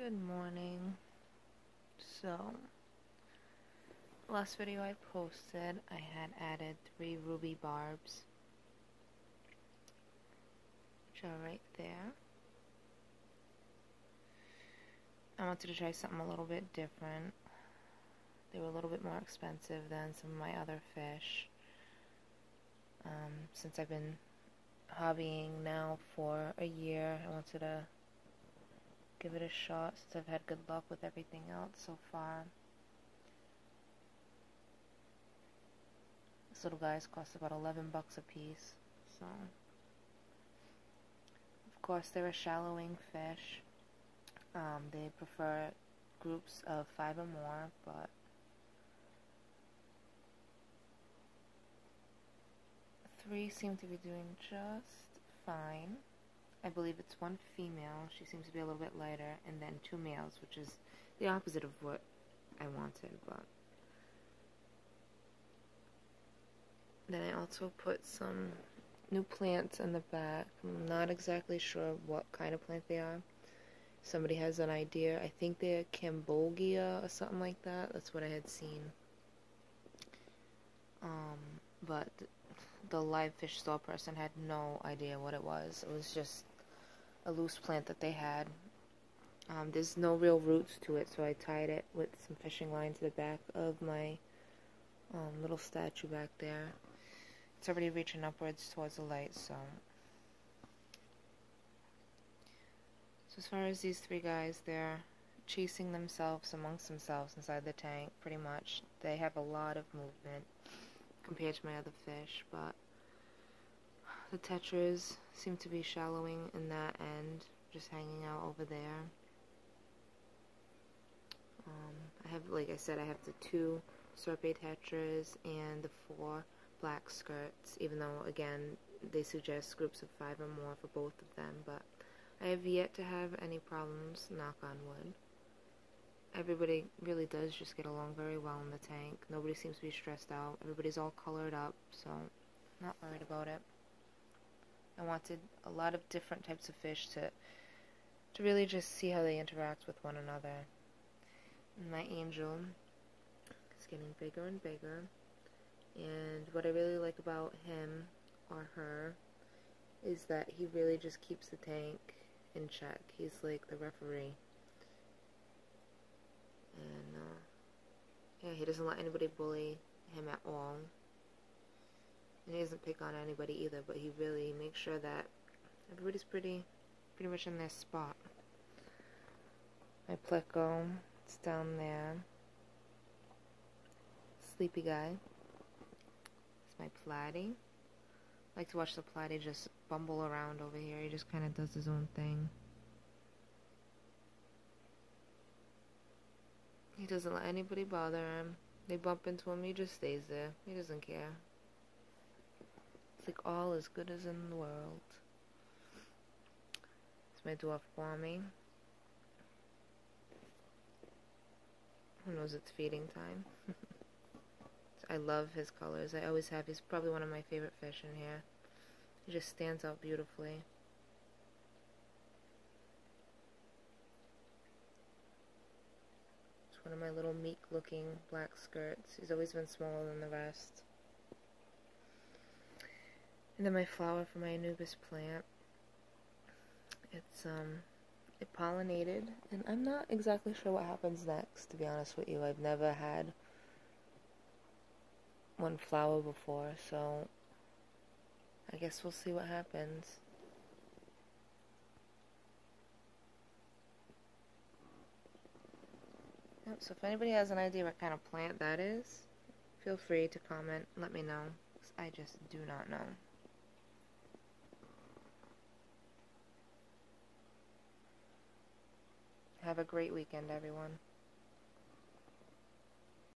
Good morning. So, last video I posted, I had added 3 Ruby Barbs, which are right there. I wanted to try something a little bit different. They were a little bit more expensive than some of my other fish. Since I've been hobbying now for a year, I wanted to give it a shot since I've had good luck with everything else so far. This little guys cost about 11 bucks a piece, so of course they're a shallowing fish. They prefer groups of 5 or more, but three seem to be doing just fine. I believe it's 1 female, she seems to be a little bit lighter, and then 2 males, which is the opposite of what I wanted. But then I also put some new plants in the back. I'm not exactly sure what kind of plant they are. Somebody has an idea. I think they're Cambogia or something like that. That's what I had seen. But the live fish store person had no idea what it was. It was just a loose plant that they had. There's no real roots to it, so I tied it with some fishing line to the back of my little statue back there. It's already reaching upwards towards the light, so as far as these 3 guys, they're chasing themselves amongst themselves inside the tank, pretty much. They have a lot of movement compared to my other fish, but the tetras seem to be shallowing in that end, just hanging out over there. I have, like I said, I have the 2 serpent tetras and the 4 black skirts, even though, again, they suggest groups of 5 or more for both of them, but I have yet to have any problems, knock on wood. Everybody really does just get along very well in the tank. Nobody seems to be stressed out. Everybody's all colored up, so not worried about it. I wanted a lot of different types of fish to really just see how they interact with one another. And my angel is getting bigger and bigger. And what I really like about him or her is that he really just keeps the tank in check. He's like the referee. And yeah, he doesn't let anybody bully him at all. And he doesn't pick on anybody either, but he really makes sure that everybody's pretty much in their spot. My pleco, it's down there. Sleepy guy. It's my platy. I like to watch the platy just bumble around over here. He just kind of does his own thing. He doesn't let anybody bother him. They bump into him, he just stays there. He doesn't care. It's like all as good as in the world. It's my dwarf Kwame. Who knows it's feeding time? I love his colors. I always have. He's probably one of my favorite fish in here. He just stands out beautifully. It's one of my little meek looking black skirts. He's always been smaller than the rest. And then my flower for my Anubis plant. It's it pollinated, and I'm not exactly sure what happens next, to be honest with you. I've never had one flower before, so I guess we'll see what happens. Yep, so if anybody has an idea what kind of plant that is, feel free to comment, let me know, 'cause I just do not know. Have a great weekend, everyone.